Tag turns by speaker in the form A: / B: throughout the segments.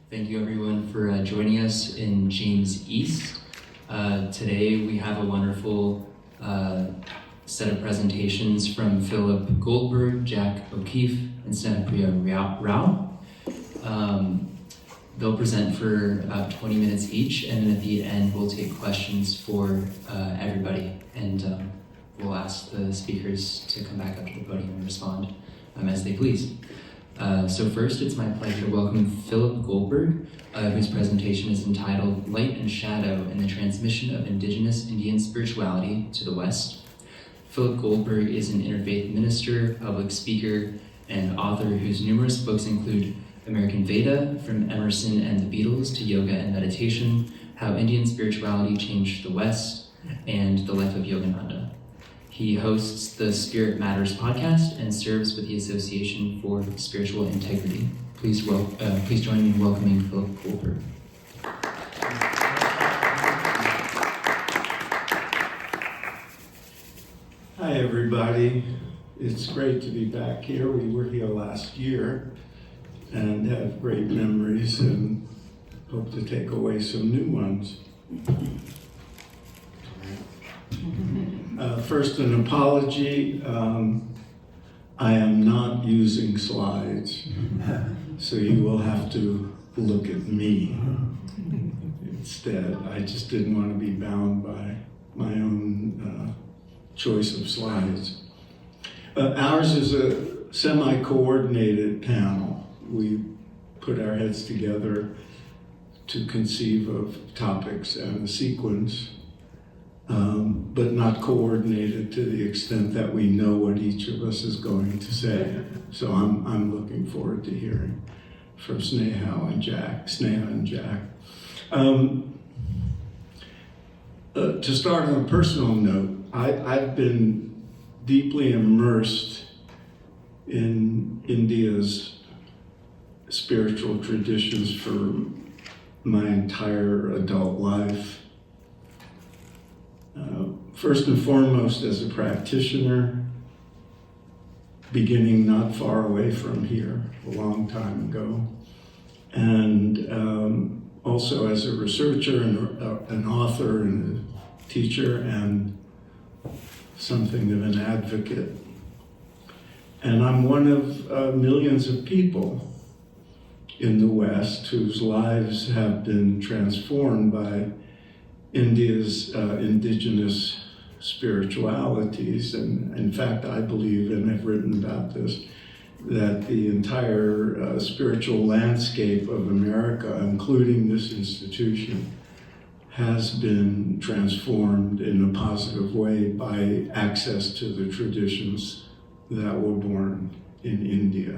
A: Thank you everyone for joining us in James East. Today we have a wonderful set of presentations from Philip Goldberg, Jack O'Keefe, and Sneha Rao. They'll present for about 20 minutes each, and then at the end we'll take questions for everybody, and we'll ask the speakers to come back up to the podium and respond as they please. So first, it's my pleasure to welcome Philip Goldberg, whose presentation is entitled Light and Shadow in the Transmission of Indigenous Indian Spirituality to the West. Philip Goldberg is an interfaith minister, public speaker, and author whose numerous books include American Veda, From Emerson and the Beatles to Yoga and Meditation, How Indian Spirituality Changed the West, and The Life of Yogananda. He hosts the Spirit Matters podcast and serves with the Association for Spiritual Integrity. Please join me in welcoming Philip Goldberg.
B: Hi everybody, it's great to be back here. We were here last year and have great memories and hope to take away some new ones. First, an apology. I am not using slides, so you will have to look at me instead. I just didn't want to be bound by my own choice of slides. Ours is a semi-coordinated panel. We put our heads together to conceive of topics and a sequence, but not coordinated to the extent that we know what each of us is going to say. So I'm looking forward to hearing from Sneha and Jack. To start on a personal note, I've been deeply immersed in India's spiritual traditions for my entire adult life. First and foremost as a practitioner, beginning not far away from here, a long time ago, and also as a researcher and an author and a teacher and something of an advocate. And I'm one of millions of people in the West whose lives have been transformed by India's indigenous spiritualities. And in fact, I believe, and I've written about this, that the entire spiritual landscape of America, including this institution, has been transformed in a positive way by access to the traditions that were born in India.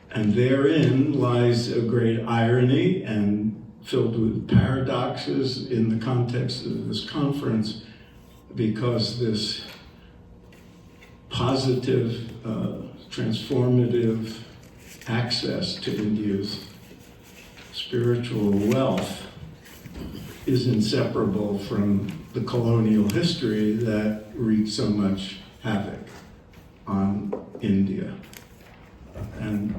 B: And therein lies a great irony and filled with paradoxes in the context of this conference, because this positive, transformative access to India's spiritual wealth is inseparable from the colonial history that wreaked so much havoc on India. And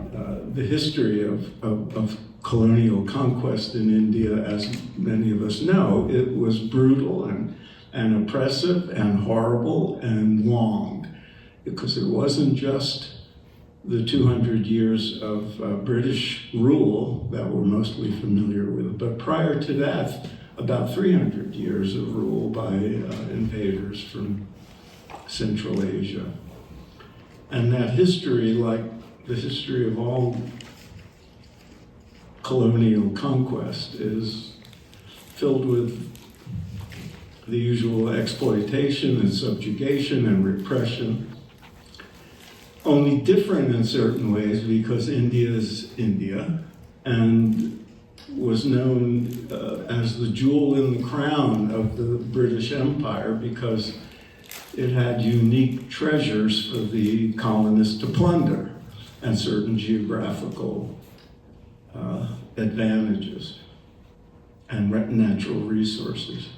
B: the history of colonial conquest in India, as many of us know, it was brutal and oppressive and horrible and long, because it wasn't just the 200 years of British rule that we're mostly familiar with, but prior to that, about 300 years of rule by invaders from Central Asia. And that history, like the history of all colonial conquest, is filled with the usual exploitation and subjugation and repression, only different in certain ways because India is India and was known as the jewel in the crown of the British Empire because it had unique treasures for the colonists to plunder and certain geographical advantages and natural resources.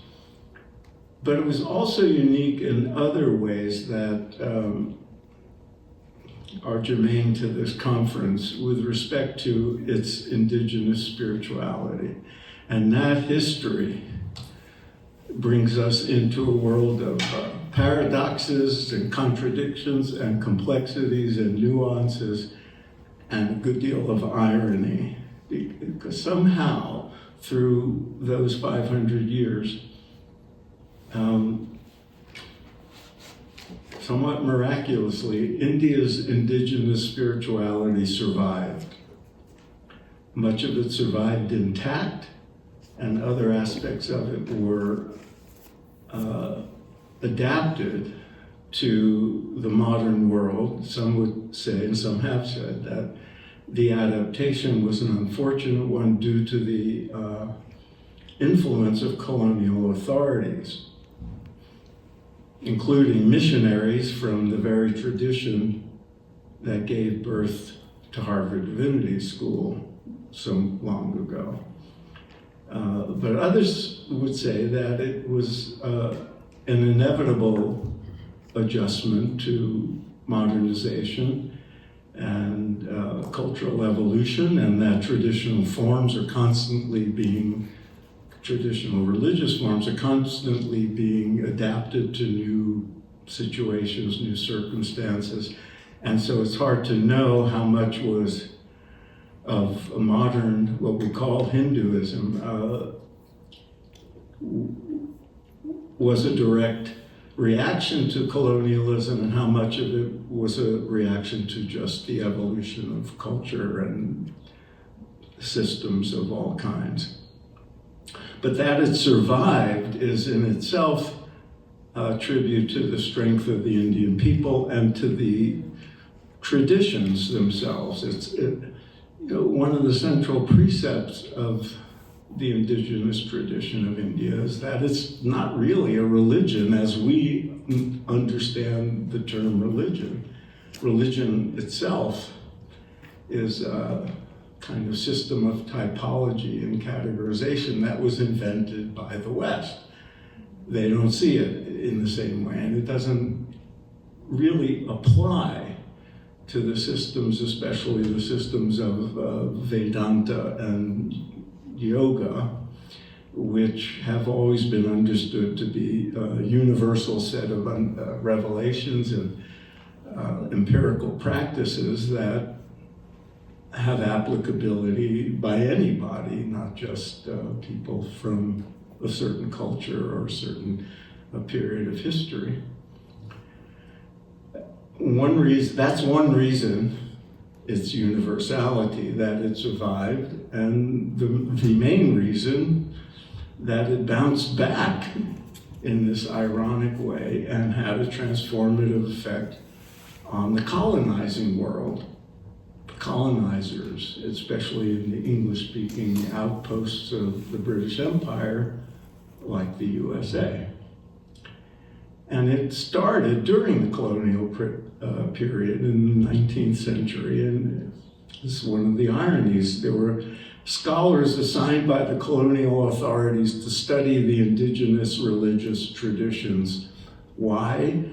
B: But it was also unique in other ways that are germane to this conference with respect to its indigenous spirituality. And that history brings us into a world of paradoxes and contradictions and complexities and nuances and a good deal of irony. Because somehow, through those 500 years, somewhat miraculously, India's indigenous spirituality survived. Much of it survived intact, and other aspects of it were adapted to the modern world. Some would say, and some have said, that the adaptation was an unfortunate one due to the influence of colonial authorities, including missionaries from the very tradition that gave birth to Harvard Divinity School so long ago. But others would say that it was an inevitable adjustment to modernization and cultural evolution, and that traditional religious forms are constantly being adapted to new situations, new circumstances. And so it's hard to know how much was of a modern, what we call Hinduism, was a direct reaction to colonialism and how much of it was a reaction to just the evolution of culture and systems of all kinds. But that it survived is in itself a tribute to the strength of the Indian people and to the traditions themselves. One of the central precepts of the indigenous tradition of India is that it's not really a religion as we understand the term religion. Religion itself is a kind of system of typology and categorization that was invented by the West. They don't see it in the same way, and it doesn't really apply to the systems, especially the systems of Vedanta and yoga, which have always been understood to be a universal set of revelations and empirical practices that have applicability by anybody, not just people from a certain culture or a certain period of history. That's one reason its universality, that it survived, and the main reason that it bounced back in this ironic way and had a transformative effect on the colonizing world. Colonizers, especially in the English-speaking outposts of the British Empire, like the USA. And it started during the colonial period in the 19th century, and this is one of the ironies. There were scholars assigned by the colonial authorities to study the indigenous religious traditions. Why?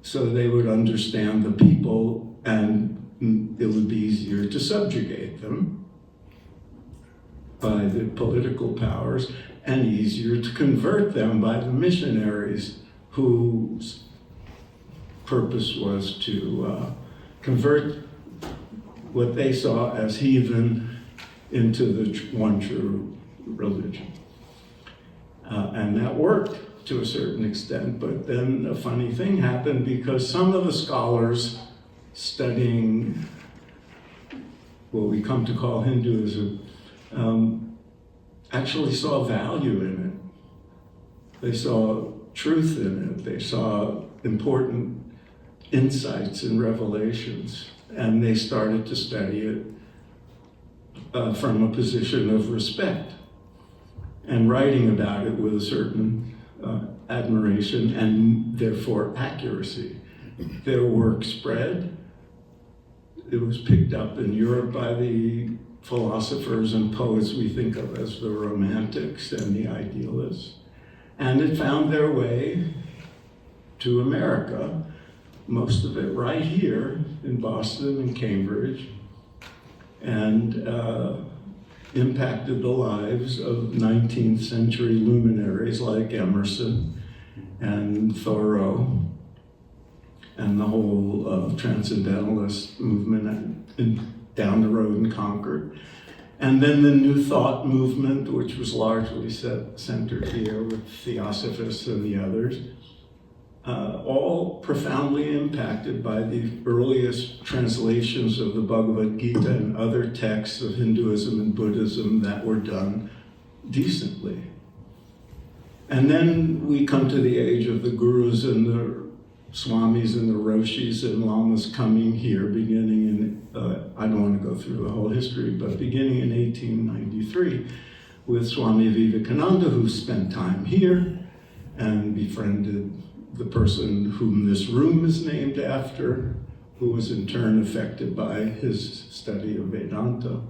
B: So they would understand the people and it would be easier to subjugate them by the political powers and easier to convert them by the missionaries whose purpose was to convert what they saw as heathen into the one true religion. And that worked to a certain extent, but then a funny thing happened because some of the scholars studying what we come to call Hinduism actually saw value in it. They saw truth in it. They saw important insights and revelations, and they started to study it from a position of respect and writing about it with a certain admiration and therefore accuracy. Their work spread. It was picked up in Europe by the philosophers and poets we think of as the Romantics and the Idealists. And it found their way to America, most of it right here in Boston and Cambridge, and impacted the lives of 19th century luminaries like Emerson and Thoreau and the whole transcendentalist movement down the road in Concord. And then the New Thought movement, which was largely centered here with Theosophists and the others, all profoundly impacted by the earliest translations of the Bhagavad Gita and other texts of Hinduism and Buddhism that were done decently. And then we come to the age of the gurus and the Swamis and the Roshis and Lamas coming here, beginning in, I don't want to go through the whole history, but beginning in 1893 with Swami Vivekananda, who spent time here and befriended the person whom this room is named after, who was in turn affected by his study of Vedanta.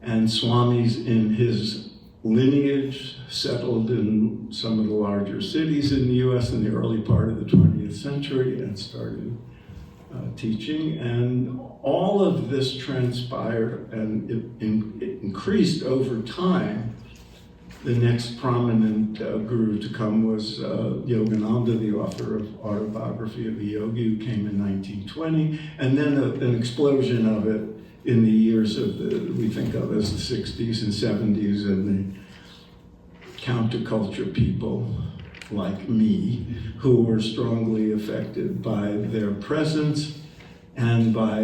B: And Swamis in his lineage settled in some of the larger cities in the US in the early part of the 20th century and started teaching. And all of this transpired and it increased over time. The next prominent guru to come was Yogananda, the author of Autobiography of a Yogi, who came in 1920, and then an explosion of it in the years of we think of as the 60s and 70s, and the counterculture people like me, who were strongly affected by their presence and by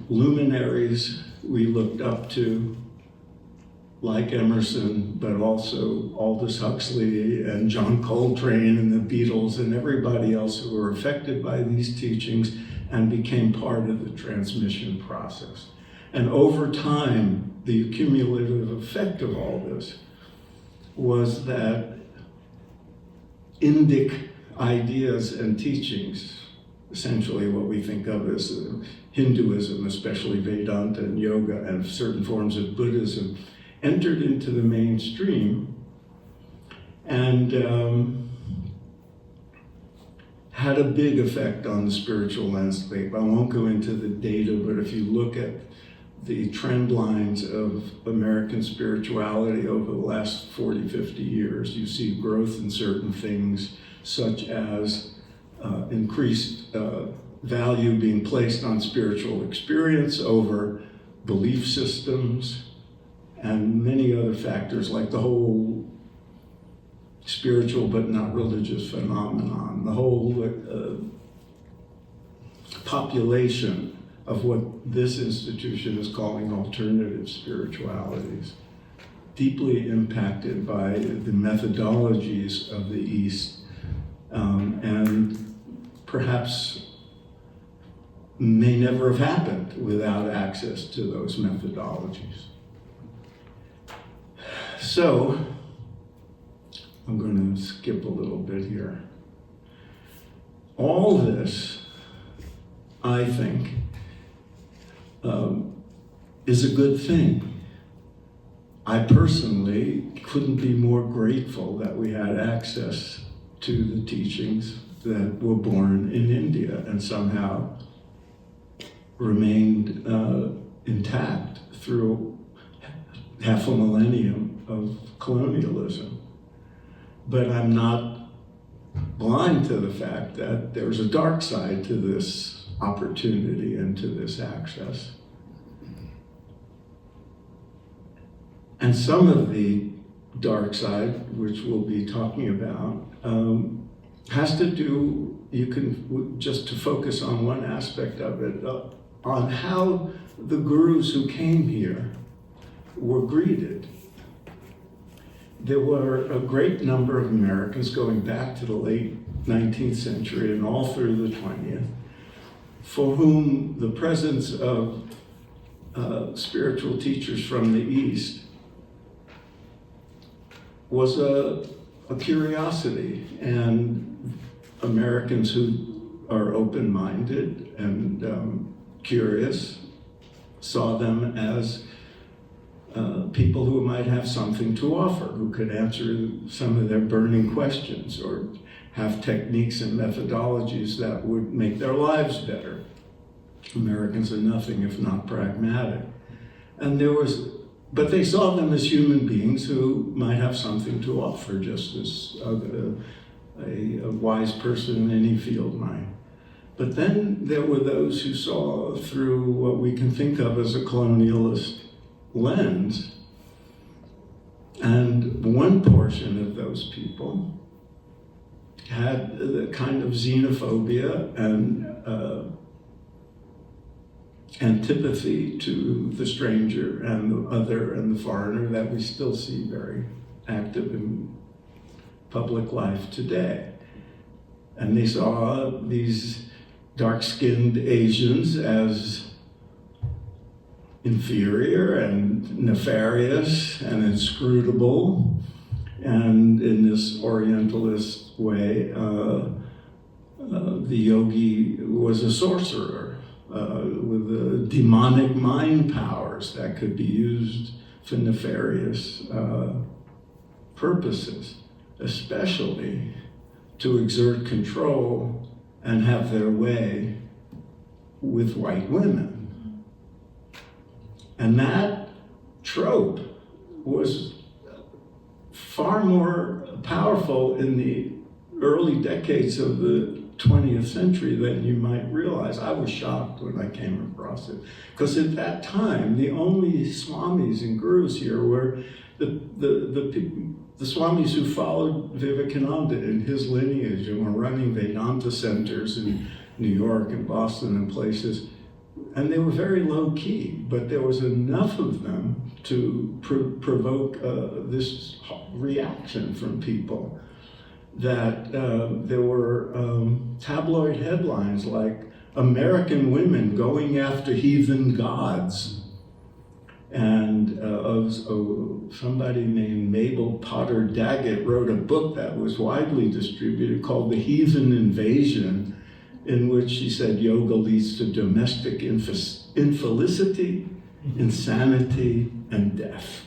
B: luminaries we looked up to, like Emerson, but also Aldous Huxley and John Coltrane and the Beatles and everybody else who were affected by these teachings and became part of the transmission process. And over time, the cumulative effect of all this was that Indic ideas and teachings, essentially what we think of as Hinduism, especially Vedanta and yoga and certain forms of Buddhism, entered into the mainstream and had a big effect on the spiritual landscape. I won't go into the data, but if you look at the trend lines of American spirituality over the last 40, 50 years, you see growth in certain things, such as increased value being placed on spiritual experience over belief systems, and many other factors like the whole spiritual but not religious phenomenon, the whole population of what this institution is calling alternative spiritualities, deeply impacted by the methodologies of the East, and perhaps may never have happened without access to those methodologies. So, I'm going to skip a little bit here. All this, I think, is a good thing. I personally couldn't be more grateful that we had access to the teachings that were born in India and somehow remained intact through half a millennium of colonialism. But I'm not blind to the fact that there's a dark side to this opportunity and to this access. And some of the dark side, which we'll be talking about, has to do, just to focus on one aspect of it, on how the gurus who came here were greeted. There were a great number of Americans going back to the late 19th century and all through the 20th, for whom the presence of spiritual teachers from the East was a curiosity, and Americans who are open-minded and curious saw them as people who might have something to offer, who could answer some of their burning questions or have techniques and methodologies that would make their lives better. Americans are nothing if not pragmatic. And but they saw them as human beings who might have something to offer, just as a wise person in any field might. But then there were those who saw through what we can think of as a colonialist lens. And one portion of those people had the kind of xenophobia and antipathy to the stranger and the other and the foreigner that we still see very active in public life today. And they saw these dark-skinned Asians as inferior and nefarious and inscrutable. And in this Orientalist way, the yogi was a sorcerer with demonic mind powers that could be used for nefarious purposes, especially to exert control and have their way with white women. And that trope was far more powerful in the early decades of the 20th century than you might realize. I was shocked when I came across it, because at that time, the only Swamis and gurus here were the Swamis who followed Vivekananda in his lineage and were running Vedanta centers in New York and Boston and places. And they were very low key, but there was enough of them to provoke this reaction from people that there were tabloid headlines like American women going after heathen gods. And somebody named Mabel Potter Daggett wrote a book that was widely distributed called The Heathen Invasion, in which she said yoga leads to domestic infelicity, insanity, and death.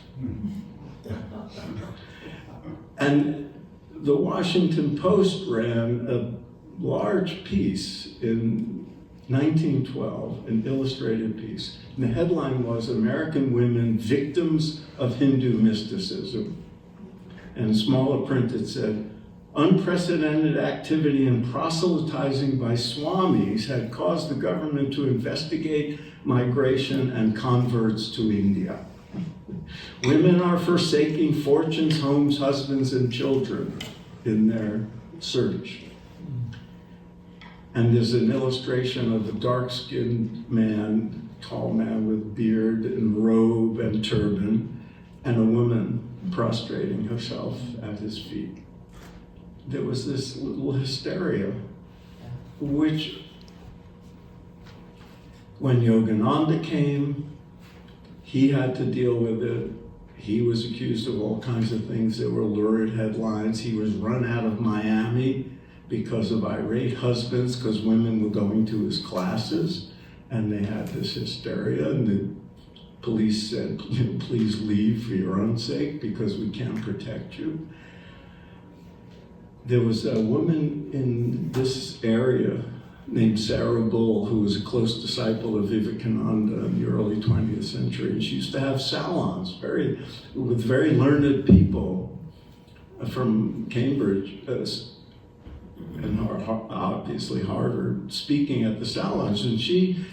B: And the Washington Post ran a large piece in 1912, an illustrated piece. And the headline was American Women Victims of Hindu Mysticism. And in smaller print it said, unprecedented activity and proselytizing by Swamis had caused the government to investigate migration and converts to India. Women are forsaking fortunes, homes, husbands, and children in their search. And there's an illustration of a dark-skinned man, tall man with beard and robe and turban, and a woman prostrating herself at his feet. There was this little hysteria, which, when Yogananda came, he had to deal with it. He was accused of all kinds of things. There were lurid headlines. He was run out of Miami because of irate husbands, because women were going to his classes, and they had this hysteria, and the police said, please leave for your own sake, because we can't protect you. There was a woman in this area named Sarah Bull, who was a close disciple of Vivekananda in the early 20th century. And she used to have salons with very learned people from Cambridge and obviously Harvard, speaking at the salons. And she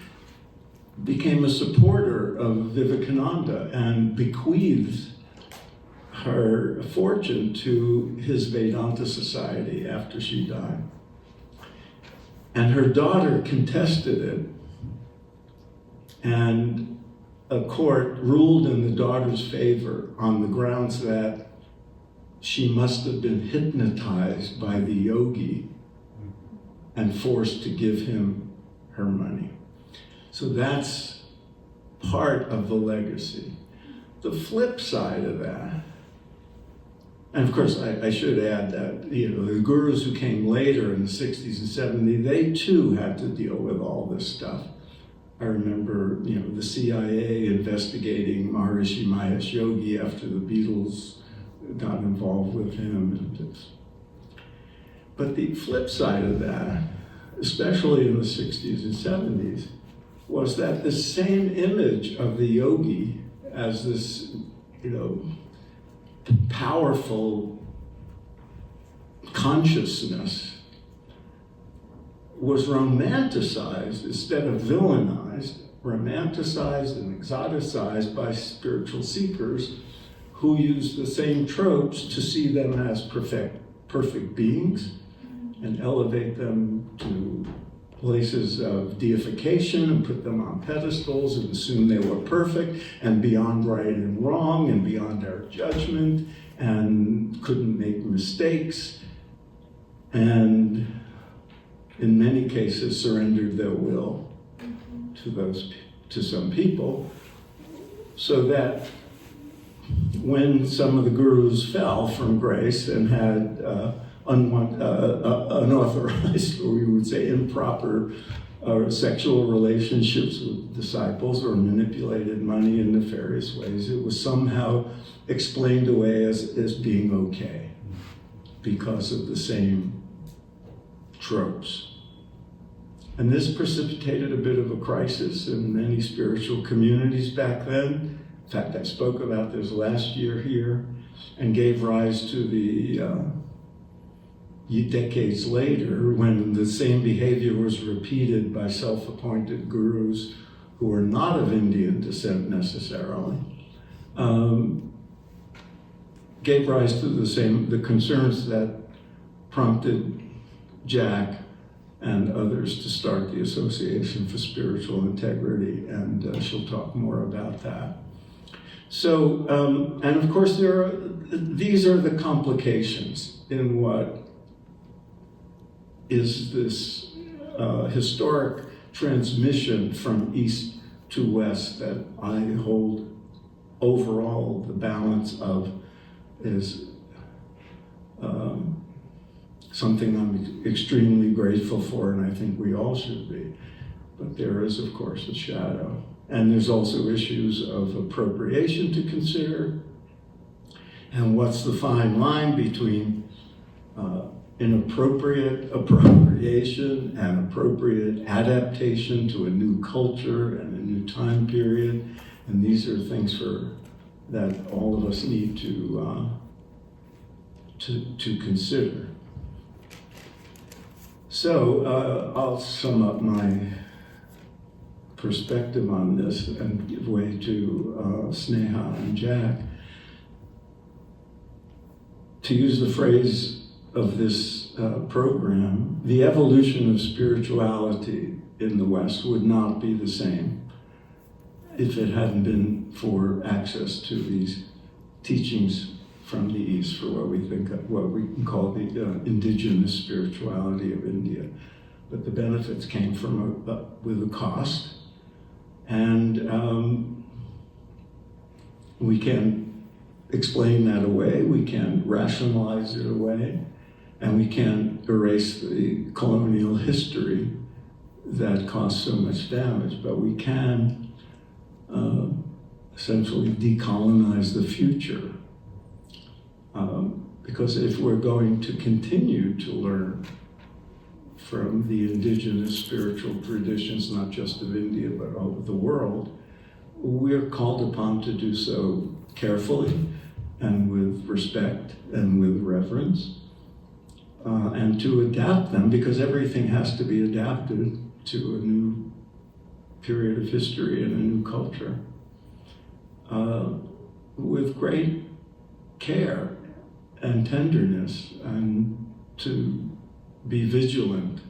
B: became a supporter of Vivekananda and bequeathed her fortune to his Vedanta Society after she died. And her daughter contested it, and a court ruled in the daughter's favor on the grounds that she must have been hypnotized by the yogi and forced to give him her money. So that's part of the legacy. The flip side of that, and of course, I should add that, the gurus who came later in the 60s and 70s, they too had to deal with all this stuff. I remember, the CIA investigating Maharishi Mahesh Yogi after the Beatles got involved with him. But the flip side of that, especially in the 60s and 70s, was that the same image of the yogi as this, powerful consciousness was romanticized instead of villainized, romanticized and exoticized by spiritual seekers who use the same tropes to see them as perfect beings and elevate them to places of deification and put them on pedestals and assume they were perfect and beyond right and wrong and beyond our judgment and couldn't make mistakes, and in many cases surrendered their will to some people, so that when some of the gurus fell from grace and had unauthorized, or we would say improper, sexual relationships with disciples or manipulated money in nefarious ways, it was somehow explained away as being okay because of the same tropes. And this precipitated a bit of a crisis in many spiritual communities back then. In fact, I spoke about this last year here, and gave rise to the decades later, when the same behavior was repeated by self-appointed gurus who were not of Indian descent necessarily, gave rise to the concerns that prompted Jack and others to start the Association for Spiritual Integrity, and she'll talk more about that. So, and of course these are the complications in what is this historic transmission from east to west that I hold overall the balance of is something I'm extremely grateful for, and I think we all should be. But there is, of course, a shadow. And there's also issues of appropriation to consider. And what's the fine line between inappropriate appropriation and appropriate adaptation to a new culture and a new time period? And these are things that all of us need to consider. So I'll sum up my perspective on this and give way to Sneha and Jack. To use the phrase of this program, the evolution of spirituality in the West would not be the same if it hadn't been for access to these teachings from the East, for what we can call the indigenous spirituality of India. But the benefits came from with a cost, and we can explain that away, we can rationalize it away, and we can erase the colonial history that caused so much damage, but we can essentially decolonize the future. Because if we're going to continue to learn from the indigenous spiritual traditions, not just of India, but of the world, we're called upon to do so carefully and with respect and with reverence, and to adapt them, because everything has to be adapted to a new period of history and a new culture, with great care and tenderness, and to be vigilant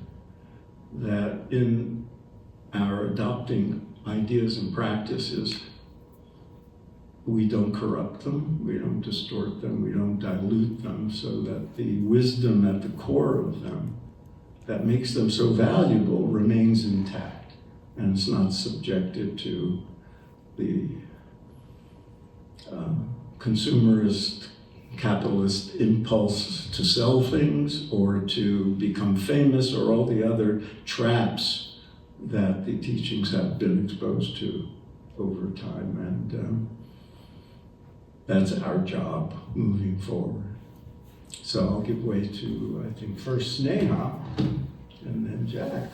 B: that in our adopting ideas and practices, we don't corrupt them, we don't distort them, we don't dilute them, so that the wisdom at the core of them that makes them so valuable remains intact, and it's not subjected to the consumerist capitalist impulse to sell things or to become famous, or all the other traps that the teachings have been exposed to over time. And that's our job moving forward. So I'll give way to, I think, first Sneha and then Jack.